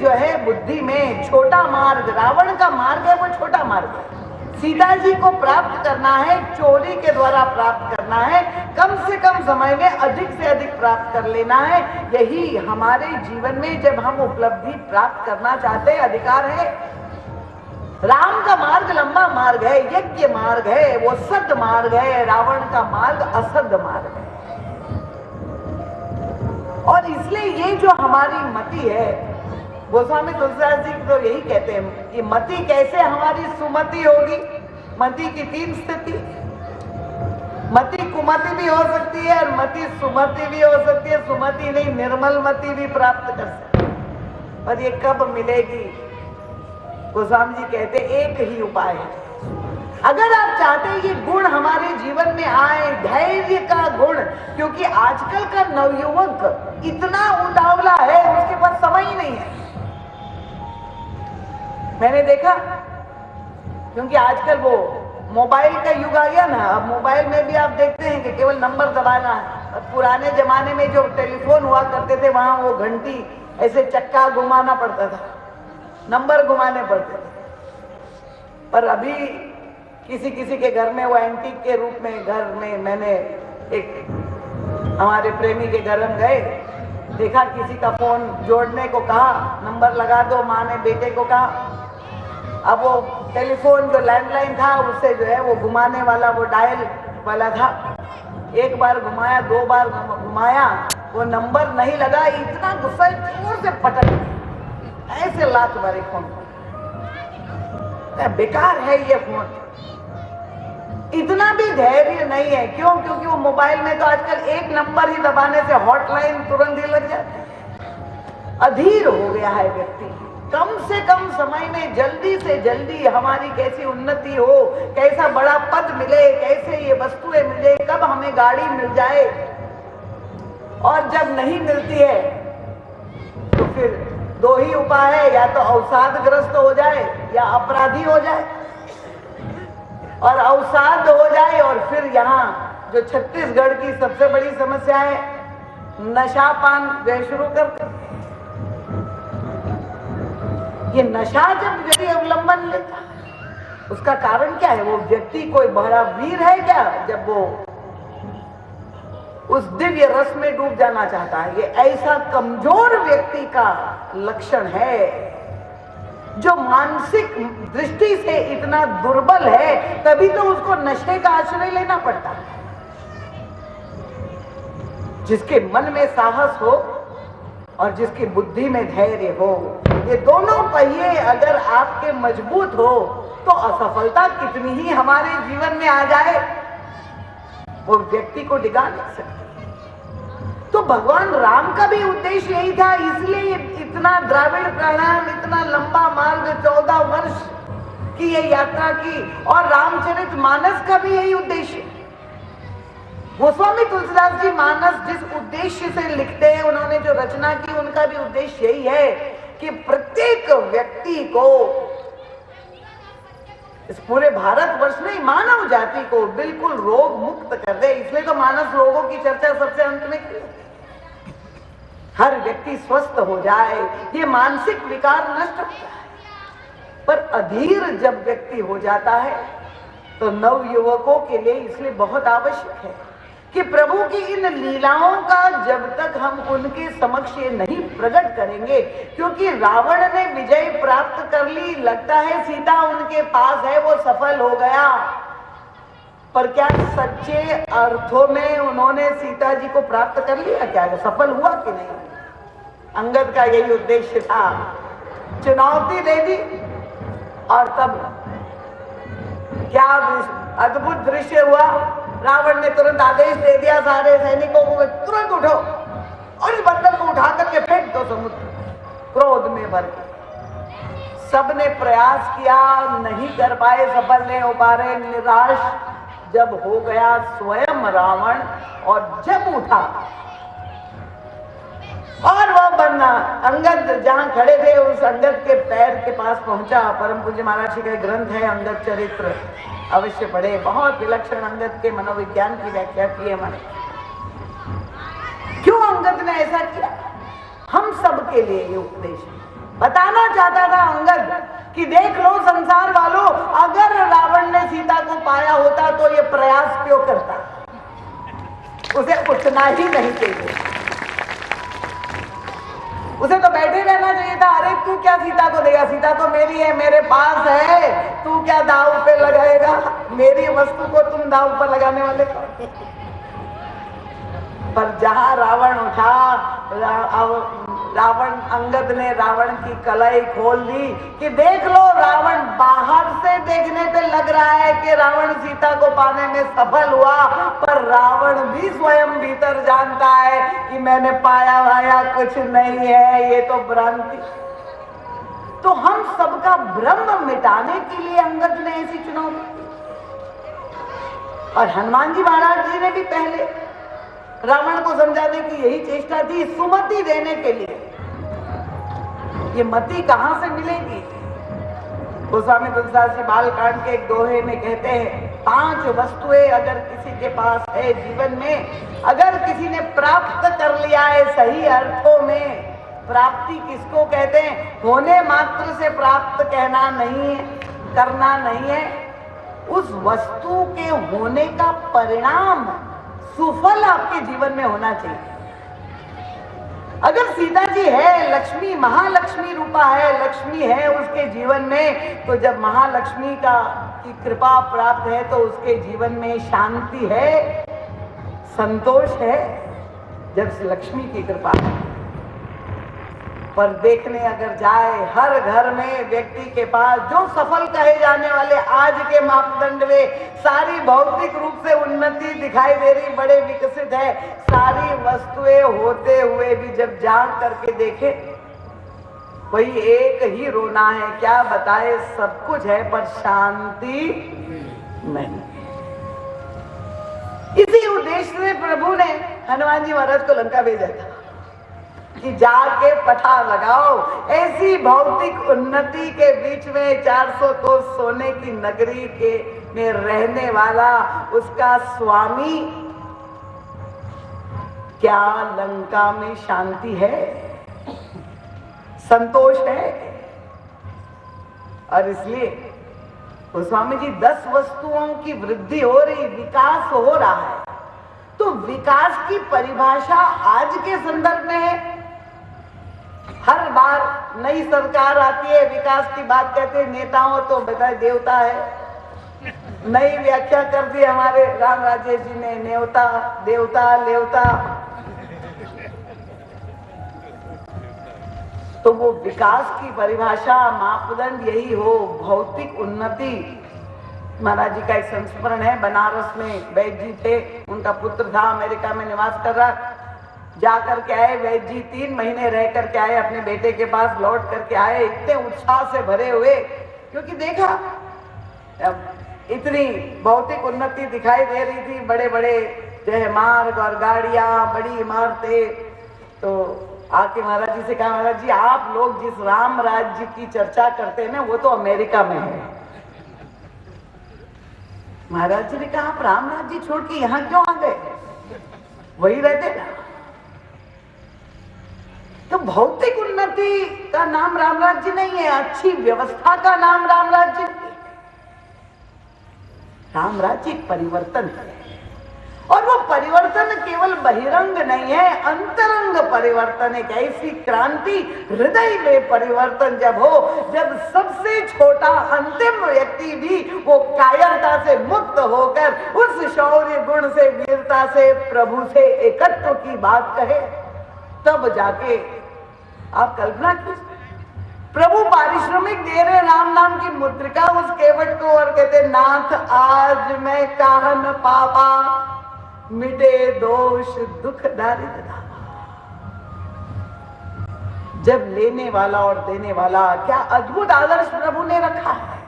जो है बुद्धि में छोटा मार्ग, रावण का मार्ग है वो छोटा मार्ग है। सीता जी को प्राप्त करना है, चोरी के द्वारा प्राप्त करना है, कम से कम समय में अधिक से अधिक प्राप्त कर लेना है। यही हमारे जीवन में जब हम उपलब्धि प्राप्त करना चाहते हैं अधिकार है। राम का मार्ग लंबा मार्ग है, यज्ञ मार्ग है, वो सद मार्ग है। रावण का मार्ग असद मार्ग है। और इसलिए ये जो हमारी मति है, गोस्वामी तुलसीदास जी तो यही कहते हैं कि मति कैसे हमारी सुमति होगी। मति की तीन स्थिति, मति कुमति भी हो सकती है और मति सुमति भी हो सकती है। सुमति नहीं, निर्मल मति भी प्राप्त कर सकते हैं। और ये कब मिलेगी? गोस्वामी जी कहते एक ही उपाय है। अगर आप चाहते हैं ये गुण हमारे जीवन में आए, धैर्य का गुण, क्योंकि आजकल का नवयुवक इतना उतावला है, उसके पास समय ही नहीं है। मैंने देखा, क्योंकि आजकल वो मोबाइल का युग आ गया ना, अब मोबाइल में भी आप देखते हैं कि केवल नंबर दबाना है। और पुराने जमाने में जो टेलीफोन हुआ करते थे, वहां वो घंटी ऐसे चक्का घुमाना पड़ता था, नंबर घुमाने पड़ते थे। पर अभी किसी किसी के घर में वो एंटीक के रूप में, घर में मैंने एक हमारे प्रेमी के घर में गए, देखा किसी का फोन जोड़ने को कहा, नंबर लगा दो, माँ ने बेटे को कहा। अब वो टेलीफोन जो लैंडलाइन था उससे जो है वो घुमाने वाला, वो डायल वाला था, एक बार घुमाया, दो बार घुमाया, वो नंबर नहीं लगा। इतना गुस्सा, जोर से पटक ऐसे लात मारी फोन, बेकार है ये फोन। इतना भी धैर्य नहीं है। क्यों? क्योंकि वो मोबाइल में तो आजकल एक नंबर ही दबाने से हॉटलाइन तुरंत ही लग जाती है। अधीर हो गया है व्यक्ति। कम से कम समय में जल्दी से जल्दी हमारी कैसी उन्नति हो, कैसा बड़ा पद मिले, कैसे ये वस्तुएं मिले, कब हमें गाड़ी मिल जाए। और जब नहीं मिलती है तो फिर दो ही उपाय है, या तो अवसादग्रस्त हो जाए या अपराधी हो जाए। और अवसाद हो जाए और फिर यहाँ जो छत्तीसगढ़ की सबसे बड़ी समस्या है, नशापान वे शुरू करते। ये नशा जब व्यक्ति अवलंबन लेता है, उसका कारण क्या है? वो व्यक्ति कोई बड़ा वीर है क्या, जब वो उस दिव्य रस में डूब जाना चाहता है? ये ऐसा कमजोर व्यक्ति का लक्षण है, जो मानसिक दृष्टि से इतना दुर्बल है, तभी तो उसको नशे का आश्रय लेना पड़ता है। जिसके मन में साहस हो और जिसकी बुद्धि में धैर्य हो, ये दोनों पहिए अगर आपके मजबूत हो तो असफलता कितनी ही हमारे जीवन में आ जाए, वो व्यक्ति को डिगा नहीं सकती। तो भगवान राम का भी उद्देश्य यही था, इसलिए इतना द्राविड़ प्रणाम, इतना लंबा मार्ग, 14 वर्ष की ये यात्रा की। और रामचरित मानस का भी यही उद्देश्य। गोस्वामी तुलसीदास जी मानस जिस उद्देश्य से लिखते हैं, उन्होंने जो रचना की, उनका भी उद्देश्य यही है कि प्रत्येक व्यक्ति को, इस पूरे भारतवर्ष में मानव जाति को बिल्कुल रोग मुक्त कर दे। इसलिए तो मानस रोगों की चर्चा सबसे अंत में की। हर व्यक्ति स्वस्थ हो जाए, ये मानसिक विकार नष्ट होता है। पर अधीर जब व्यक्ति हो जाता है तो नव युवकों के लिए इसलिए बहुत आवश्यक है कि प्रभु की इन लीलाओं का जब तक हम उनके समक्ष नहीं प्रकट करेंगे, क्योंकि रावण ने विजय प्राप्त कर ली, लगता है सीता उनके पास है, वो सफल हो गया, पर क्या सच्चे अर्थों में उन्होंने सीता जी को प्राप्त कर लिया? क्या सफल हुआ कि नहीं? अंगद का यही उद्देश्य था, चुनौती दे दी। और तब क्या अद्भुत दृश्य हुआ, रावण ने तुरंत आदेश दे दिया सारे सैनिकों को, तुरंत उठो और इस बंदर को उठा करके फेंक दो समुद्र, क्रोध में भर के। सबने प्रयास किया, नहीं कर पाए, सफल नहीं हो पा रहे, निराश जब हो गया स्वयं रावण, और जब उठा और वह बन्ना अंगद जहां खड़े थे, उस अंगद के पैर के पास पहुंचा। परम पूज्य महाराज जी का ग्रंथ है अंगद चरित्र, अवश्य पढ़े। बहुत विलक्षण अंगद के मनोविज्ञान की व्याख्या की है मैंने। क्यों अंगद ने ऐसा किया? हम सब के लिए ये उपदेश है। बताना चाहता था अंगद कि देख लो संसार वालों, अगर रावण ने सीता को पाया होता तो ये प्रयास क्यों करता, उसे उठना ही नहीं चाहिए, उसे तो बैठे रहना चाहिए था। अरे तू क्या सीता को देगा, सीता तो मेरी है, मेरे पास है, तू क्या दांव पे लगाएगा, मेरी वस्तु को तुम दांव पर लगाने वाले। पर जहां रावण उठा, रावण अंगद ने रावण की कलाई खोल दी कि देख लो, रावण बाहर से देखने पे लग रहा है कि रावण सीता को पाने में सफल हुआ, पर रावण भी स्वयं भीतर जानता है कि मैंने पाया वाया कुछ नहीं है, ये तो भ्रांति। तो हम सबका भ्रम मिटाने के लिए अंगद ने ऐसी चुनौती, और हनुमान जी महाराज जी ने भी पहले रावण को समझाने की यही चेष्टा थी, सुमति देने के लिए। ये मति कहां से मिलेगी? गोस्वामी तुलसीदास जी बालकांड के एक दोहे में कहते हैं, 5 वस्तुएं अगर किसी के पास है जीवन में, अगर किसी ने प्राप्त कर लिया है सही अर्थों में, प्राप्ति किसको कहते हैं? होने मात्र से प्राप्त कहना नहीं है, करना नहीं है, उस वस्तु के होने का परिणाम, सुफल आपके जीवन में होना चाहिए। अगर सीता जी है, लक्ष्मी महालक्ष्मी रूपा है, लक्ष्मी है उसके जीवन में, तो जब महालक्ष्मी की कृपा प्राप्त है तो उसके जीवन में शांति है, संतोष है, जब से लक्ष्मी की कृपा है। पर देखने अगर जाए, हर घर में व्यक्ति के पास जो सफल कहे जाने वाले आज के मापदंड में सारी भौतिक रूप से उन्नति दिखाई दे रही, बड़े विकसित है, सारी वस्तुएं होते हुए भी जब जांच करके देखे, वही एक ही रोना है, क्या बताए, सब कुछ है पर शांति नहीं। इसी उद्देश्य से प्रभु ने हनुमान जी महाराज को लंका भेजा था कि जाके पता लगाओ, ऐसी भौतिक उन्नति के बीच में 400 कोस सोने की नगरी के में रहने वाला उसका स्वामी, क्या लंका में शांति है, संतोष है? और इसलिए गोस्वामी जी 10 वस्तुओं की वृद्धि हो रही, विकास हो रहा है, तो विकास की परिभाषा आज के संदर्भ में है। हर बार नई सरकार आती है, विकास की बात कहते हैं, नेताओं तो बताए देवता है, नई व्याख्या कर दी हमारे राम राजेश जी ने, नेवता देवता लेवता। तो वो विकास की परिभाषा, मापदंड यही हो, भौतिक उन्नति। महाराज जी का एक संस्मरण है, बनारस में वैद्य जी थे, उनका पुत्र था अमेरिका में निवास कर रहा, जाकर के आए वैद्य जी, 3 महीने रह करके आए, अपने बेटे के पास लौट करके आए, इतने उत्साह से भरे हुए, क्योंकि देखा इतनी भौतिक उन्नति दिखाई दे रही थी, बड़े बड़े जो है मार्ग और गाड़ियां, बड़ी इमारतें। तो आके महाराज जी से कहा, महाराज जी आप लोग जिस राम राज्य की चर्चा करते हैं ना, वो तो अमेरिका में है। महाराज जी ने कहा, आप राम राज्य छोड़ के यहाँ क्यों आ गए, वही रहते ना। तो भौतिक उन्नति का नाम राम राज्य नहीं है, अच्छी व्यवस्था का नाम राम राज्य। राम राज्य परिवर्तन है, और वो परिवर्तन केवल बहिरंग नहीं है, अंतरंग परिवर्तन। एक ऐसी क्रांति, हृदय में परिवर्तन जब हो, जब सबसे छोटा अंतिम व्यक्ति भी वो कायरता से मुक्त होकर उस शौर्य गुण से, वीरता से, प्रभु से एकत्व की बात कहे, तब जाके आप कल्पना कीजिए, प्रभु पारिश्रमिक दे रहे राम नाम की मुद्रिका उस केवट को, और कहते, नाथ आज मैं काहन पापा, मिटे दोष दुख दारिद्र धामा। जब लेने वाला और देने वाला, क्या अद्भुत आदर्श प्रभु ने रखा है।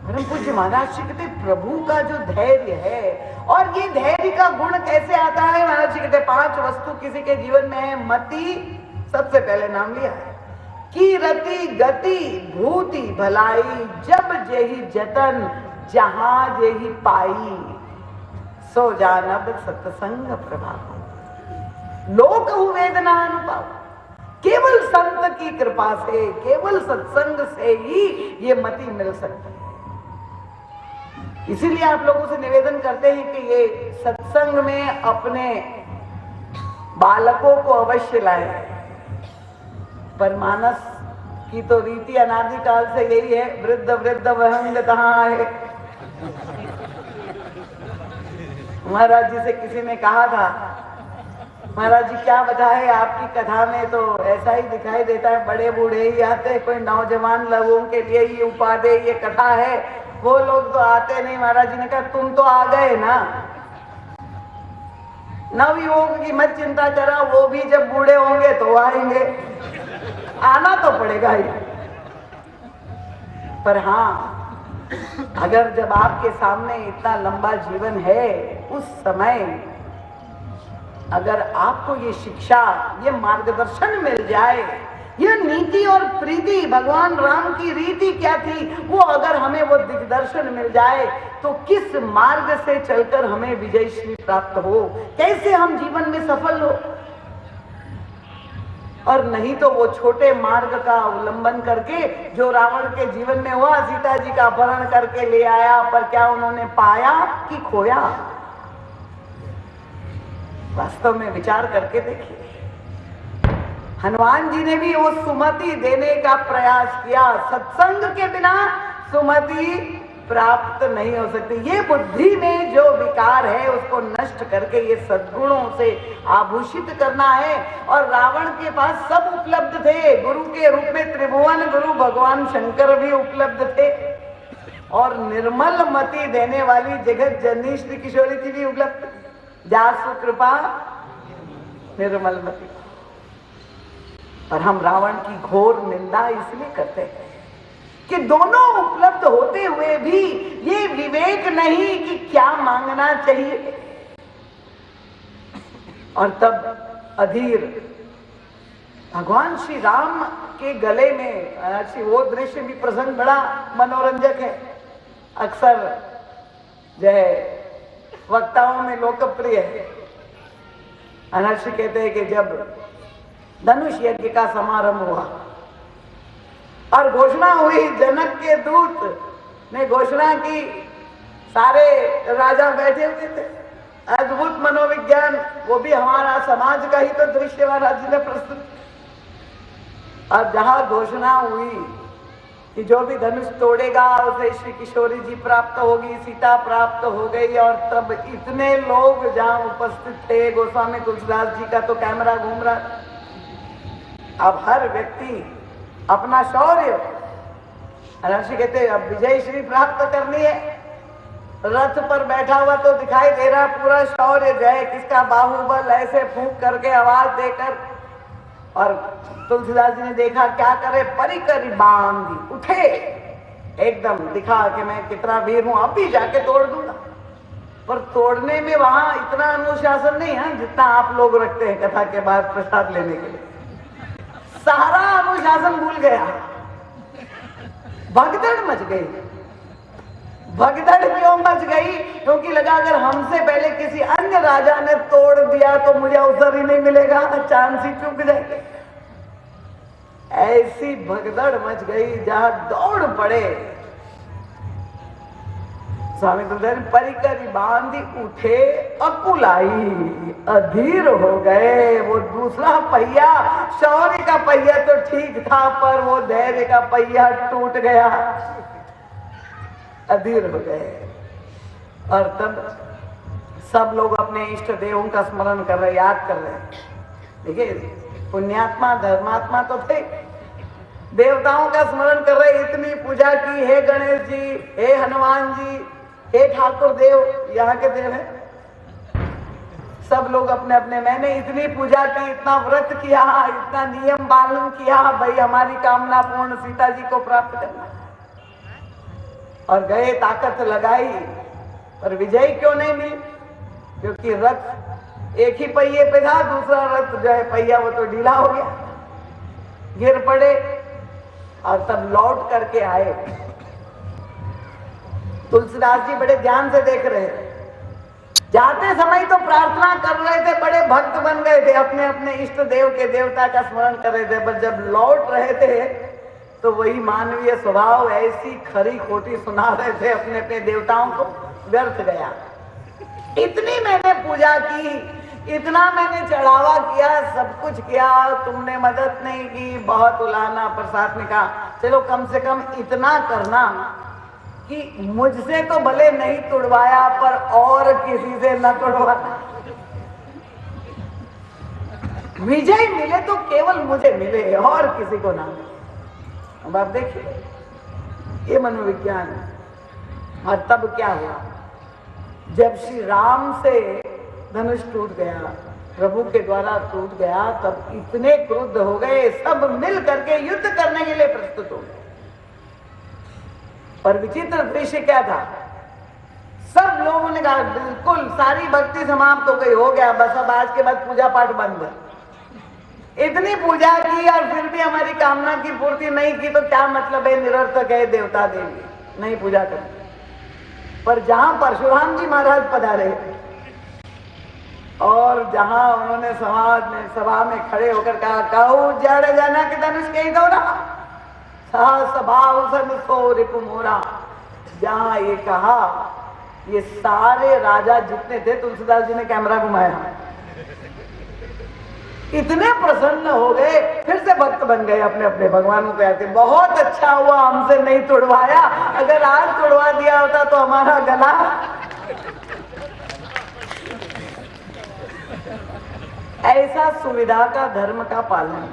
परम पूज्य महाराज जी कहते, प्रभु का जो धैर्य है, और ये धैर्य का गुण कैसे आता है, महाराज जी कहते 5 वस्तु किसी के जीवन में है। मति सबसे पहले नाम लिया है, कीरति गति भूति भलाई, जब जेहि जतन जहां जेहि पाई, सो जानब सत्संग प्रभाव, लोक वेदना अनुभाव। केवल संत की कृपा से, केवल सत्संग से ही ये मति मिल सकती है। इसीलिए आप लोगों से निवेदन करते हैं कि ये सत्संग में अपने बालकों को अवश्य लाए। पर मानस की तो रीति अनादिकाल से यही है, वृद्ध वृद्ध वहंग कहाँ है। महाराज जी से किसी ने कहा था, महाराज जी क्या बताए, आपकी कथा में तो ऐसा ही दिखाई देता है, बड़े बूढ़े ही आते, कोई नौजवान लोगों के लिए ये उपादे ये कथा है, वो लोग तो आते नहीं। महाराज जी ने कहा तुम तो आ गए ना, नवयुवकों की मत चिंता करा, वो भी जब बूढ़े होंगे तो आएंगे, आना तो पड़ेगा ही। पर हाँ, अगर जब आपके सामने इतना लंबा जीवन है, उस समय अगर आपको ये शिक्षा, ये मार्गदर्शन मिल जाए, ये नीति और प्रीति, भगवान राम की रीति क्या थी, वो अगर हमें वो दिग्दर्शन मिल जाए, तो किस मार्ग से चलकर हमें विजयश्री प्राप्त हो, कैसे हम जीवन में सफल हो। और नहीं तो वो छोटे मार्ग का अवलंबन करके जो रावण के जीवन में हुआ, सीता जी का अपहरण करके ले आया, पर क्या उन्होंने पाया कि खोया। वास्तव में विचार करके देखिए, हनुमान जी ने भी वो सुमति देने का प्रयास किया। सत्संग के बिना सुमति प्राप्त नहीं हो सकती। ये बुद्धि में जो विकार है उसको नष्ट करके ये सद्गुणों से आभूषित करना है। और रावण के पास सब उपलब्ध थे, गुरु के रूप में त्रिभुवन गुरु भगवान शंकर भी उपलब्ध थे, और निर्मल मति देने वाली जगत जननी श्री किशोरी जी भी उपलब्ध। जासु कृपा निर्मल मति। पर हम रावण की घोर निंदा इसलिए करते हैं कि दोनों उपलब्ध होते हुए भी ये विवेक नहीं कि क्या मांगना चाहिए। और तब अधीर भगवान श्री राम के गले में, वो दृश्य भी प्रसंग बड़ा मनोरंजक है, अक्सर जो है वक्ताओं में लोकप्रिय है। महर्षि कहते हैं कि जब धनुष यज्ञ का समारंभ हुआ और घोषणा हुई, जनक के दूत ने घोषणा की, सारे राजा बैठे हुए थे, अद्भुत मनोविज्ञान, वो भी हमारा समाज का ही तो दृश्य महाराज जी ने प्रस्तुत। और जहां घोषणा हुई कि जो भी धनुष तोड़ेगा उसे श्री किशोरी जी प्राप्त होगी, सीता प्राप्त हो गई, और तब इतने लोग जहां उपस्थित थे, गोस्वामी तुलसीदास जी का तो कैमरा घूम रहा। अब हर व्यक्ति अपना शौर्य, महर्षि कहते अब विजय श्री प्राप्त करनी है, रथ पर बैठा हुआ तो दिखाई दे रहा पूरा शौर्य, जय किसका बाहुबल, ऐसे फूंक करके आवाज देकर। और तुलसीदास जी ने देखा क्या करे, परिकर बांधी उठे, एकदम दिखा कि मैं कितना वीर हूं, अब भी जाके तोड़ दूंगा। पर तोड़ने में वहां इतना अनुशासन नहीं है जितना आप लोग रखते हैं कथा के बाद प्रसाद लेने के लिए। सारा अनुशासन भूल गया, भगदड़ मच गई। भगदड़ क्यों मच गई? क्योंकि लगा अगर हमसे पहले किसी अन्य राजा ने तोड़ दिया तो मुझे अवसर ही नहीं मिलेगा, चांस ही चूक जाएगी। ऐसी भगदड़ मच गई जहां दौड़ पड़े। स्वामी तुलसीदास परिकर बांधी उठे, अकुलाई अधीर हो गए। वो दूसरा पहिया, शौर्य का पहिया तो ठीक था, पर वो धैर्य का पहिया टूट गया, अधीर हो गए। और तब सब लोग अपने इष्ट देवों का स्मरण कर रहे, याद कर रहे। देखिए पुण्यात्मा धर्मात्मा तो थे, देवताओं का स्मरण कर रहे, इतनी पूजा की, हे गणेश जी, हे हनुमान जी, हे ठाकुर देव, यहाँ के देव है सब लोग अपने अपने। मैंने इतनी पूजा की, इतना व्रत किया, इतना नियम पालन किया, भाई हमारी कामना पूर्ण, सीता जी को प्राप्त करना। और गए, ताकत लगाई, पर विजय क्यों नहीं मिली? क्योंकि रथ एक ही पहिए पे था, दूसरा रथ जो है पहिया वो तो ढीला हो गया, गिर पड़े। और तब लौट करके आए। तुलसीदास जी बड़े ध्यान से देख रहे, जाते समय तो प्रार्थना कर रहे थे, बड़े भक्त बन गए थे, अपने अपने इष्ट देव के देवता का स्मरण कर रहे थे, पर जब लौट रहे थे तो वही मानवीय स्वभाव ऐसी खरी खोटी सुना रहे थे अपने अपने देवताओं को, व्यर्थ गया। इतनी मैंने पूजा की, इतना मैंने चढ़ावा किया, सब कुछ किया, तुमने मदद नहीं की, बहुत उलाना। प्रसाद ने कहा चलो कम से कम इतना करना कि मुझसे तो भले नहीं तुड़वाया पर और किसी से न तुड़वाना। विजय मिले तो केवल मुझे मिले और किसी को ना मिले। अब आप देखिए ये मनोविज्ञान है। और तब क्या हुआ, जब श्री राम से धनुष टूट गया, प्रभु के द्वारा टूट गया, तब इतने क्रुद्ध हो गए, सब मिल करके युद्ध करने के लिए प्रस्तुत हो गए। पर विचित्र दृश्य क्या था, सब लोगों ने कहा बिल्कुल सारी भक्ति समाप्त हो गई, हो गया बस, अब आज के बाद पूजा पाठ बंद है। इतनी पूजा की और फिर भी हमारी कामना की पूर्ति नहीं की तो क्या मतलब है, निरर्थक है, देवता देवी नहीं पूजा करते। पर जहां परशुराम जी महाराज पधारे और जहां उन्होंने सभा में खड़े होकर कहा, कहू जड़ जनक धनुष कही दो ना सो रिपु मोरा, जहां ये कहा, ये सारे राजा जितने थे, तुलसीदास जी ने कैमरा घुमाया, इतने प्रसन्न हो गए, फिर से भक्त बन गए, अपने अपने भगवानों को कहते बहुत अच्छा हुआ हमसे नहीं तुड़वाया, अगर आज तुड़वा दिया होता तो हमारा गला। ऐसा सुविधा का धर्म का पालन।